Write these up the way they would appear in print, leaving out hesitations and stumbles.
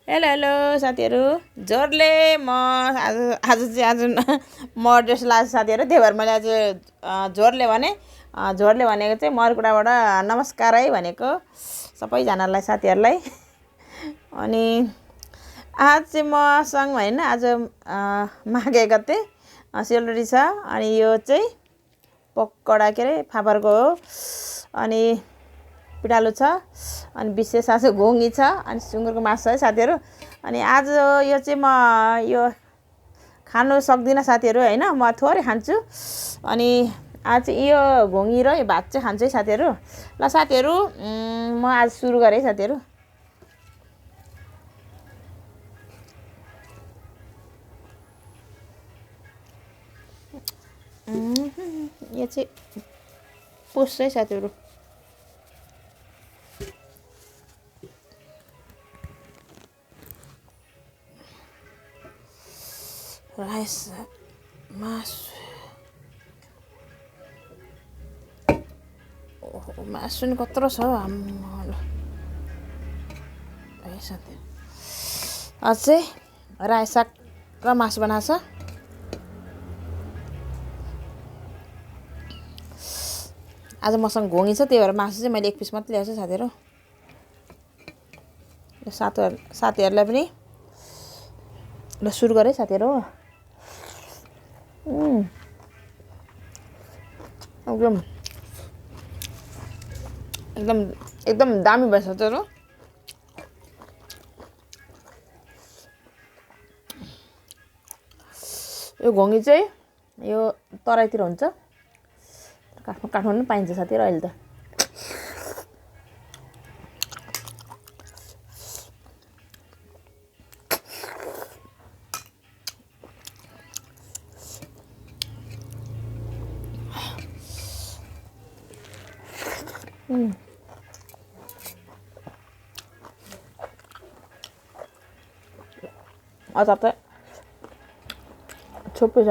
Hello hello साथीहरू जोरले म आज आज चाहिँ आज म ड्रेस लाएको साथीहरू त्यही भएर मैले आज जोरले भनेको चाहिँ मरकुटाबाट नमस्कार है भनेको सबैजनालाई साथीहरूलाई। अनि आज चाहिँ मसँग होइन आज माघे गते सेलरोटी छ। अनि यो चाहिँ पकौडा के अरे फापरको हो। अनि पिँडालु छ। अनि विशेष आज घोङ्गी छ। अनि सुँगुरको मासु है साथीहरू। अनि आज यो चाहिँ म यो खानु सक्दिनँ साथीहरू होइन, म थोरै खान्छु। अनि आज यो घोङ्गी र यो भात चाहिँ खान्छु है साथीहरू। ल साथीहरू म आज सुरु गरेँ है साथीहरू। यो चाहिँ पुस है साथीहरू। राइस मासु मासु नि कत्रो छ है साथी। आज चाहिँ रायो साग र मासु बनाएको छ। आज मसँग घोङ्गी छ त्यही भएर मासु चाहिँ मैले एक पिस मात्रै ल्याएको छु साथीहरू। साथीहरूलाई पनि ल सुरु गरेँ साथीहरू। एकदम दामी भएछ साथीहरू। यो घोङ्गी चाहिँ यो तराईतिर हुन्छ, काठमाडौँ पाइन्छ साथीहरू अहिले त। अचार चाहिँ छुप्पै छ।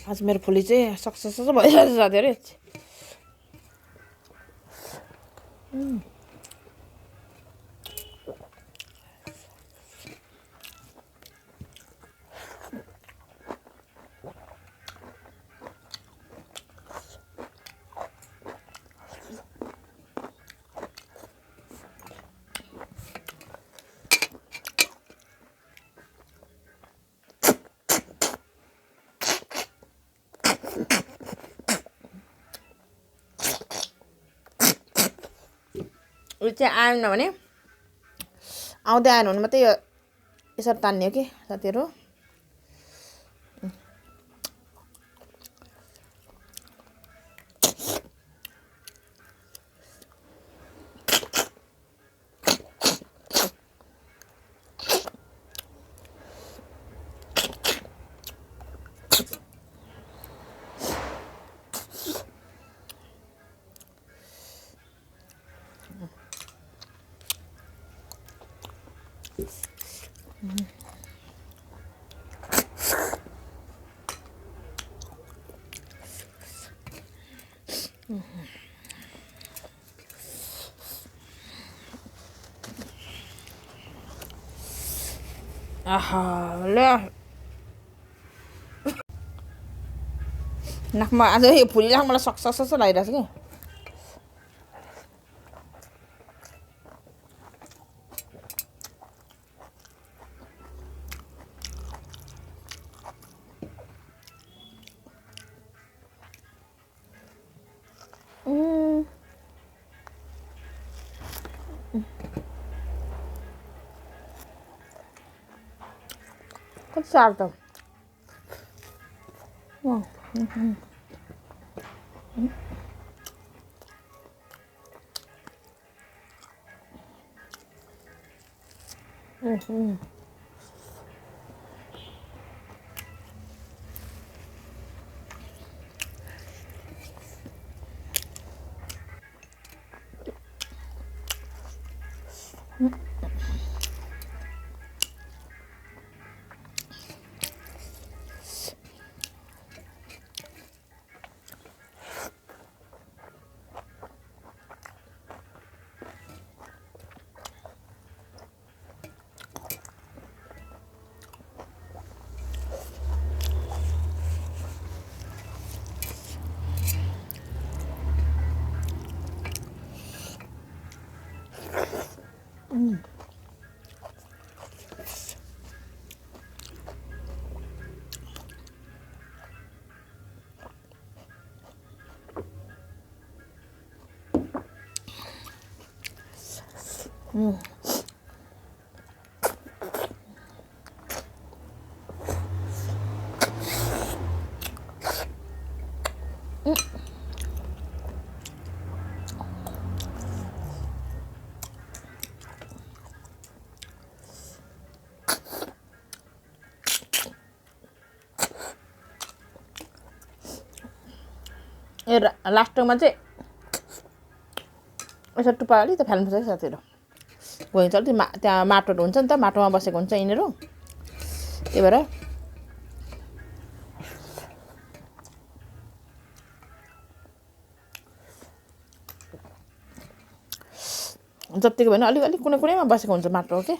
आज मेरो फुली चाहिँ सक्सेस भइरहेछ साथीहरू। यो चाहिँ आएन भने आउँदै आएन भने मात्रै यो यसरी तान्ने हो कि साथीहरू। आहा ल नाकमा आज यो फुलिरहेको मलाई सक्छ सक्छ लागिरहेको छ कि कति साह्रो त ए लास्टमा चाहिँ यसो टुप्पा अलिकति फाल्नुपर्छ कि साथीहरू। गइन्छ अलिकति त्यहाँ माटोहरू हुन्छ नि त, माटोमा बसेको हुन्छ यिनीहरू, त्यही भएर जत्तिको भने अलिक अलिक कुनै कुनैमा बसेको हुन्छ माटो के।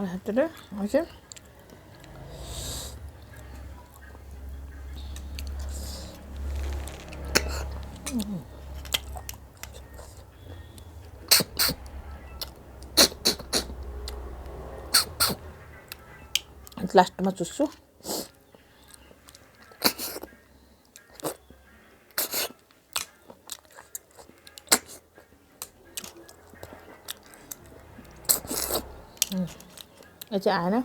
Hadi hadi. लास्टमा चुस्छु। यो चाहिँ आएन,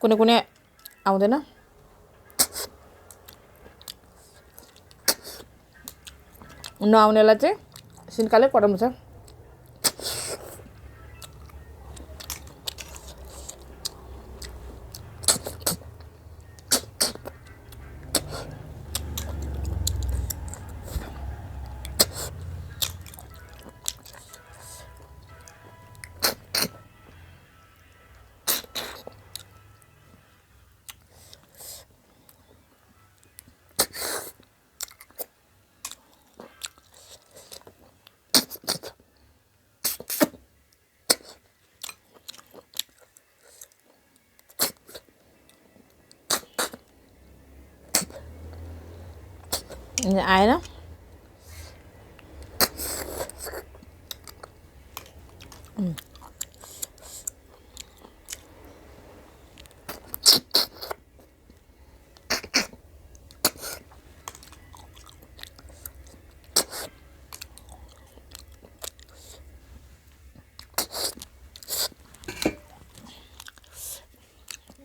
कुनै कुनै आउँदैन। नआउनेलाई चाहिँ सिन्काले पठाउनु छ। आएन।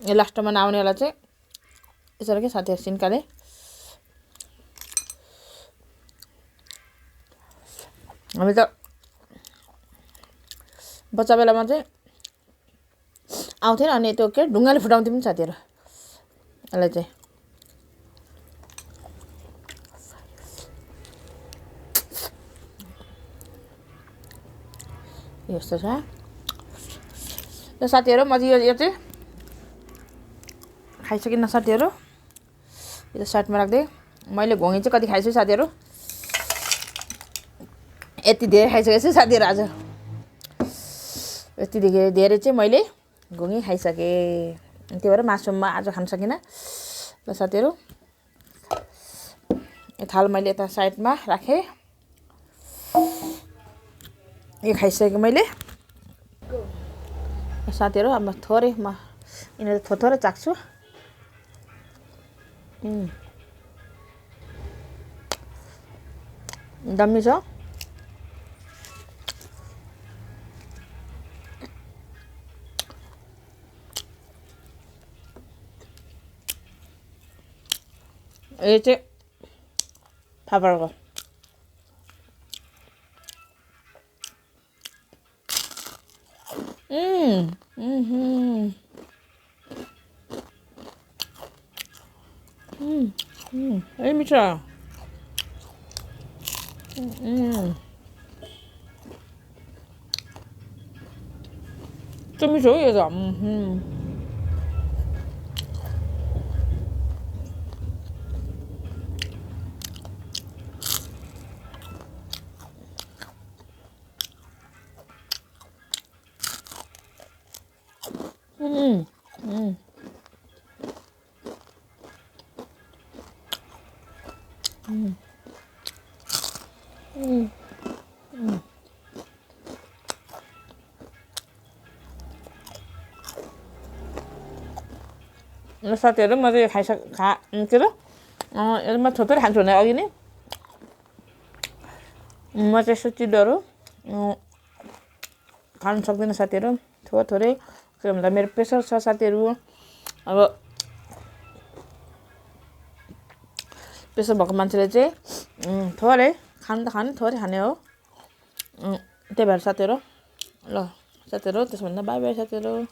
यो लास्टमा नआउनेवाला चाहिँ यसरी के साथीहरू सिन्काले हामी त बच्चा बेलामा चाहिँ आउँथेन अनि त्यो के ढुङ्गाले फुटाउँथ्यौँ नि साथीहरू यसलाई चाहिँ। यस्तो छ ल साथीहरू। म चाहिँ यो चाहिँ खाइसकिन साथीहरू। यो साइडमा राख्दै मैले घोङ्गी चाहिँ कति खाइछु साथीहरू, यति धेरै खाइसकेको छु साथीहरू। आज यति धेरै चाहिँ मैले घोङ्गी खाइसकेँ, त्यही भएर मासुमा आज खान सकिनँ। ल साथीहरू यो थाल मैले यता साइडमा राखेँ। यो खाइसकेँ मैले साथीहरू। अब थोरै म यिनीहरू थोरै चाख्छु। दामी छ। यो चाहिँ फापरको ए मिठो। त्यो मिठो हो यो त। साथीहरू म चाहिँ के अरे यसमा थोरै खान्छु भने अघि नै म चाहिँ यस्तो चिजहरू खानु सक्दिनँ साथीहरू, थोरै। के भन्दा मेरो प्रेसर छ साथीहरू। अब प्रेसर भएको मान्छेले चाहिँ थोरै खानु त खाने, थोरै खाने हो। त्यही भएर साथीहरू। ल साथीहरू त्यसो भन्दा बाई बाई साथीहरू।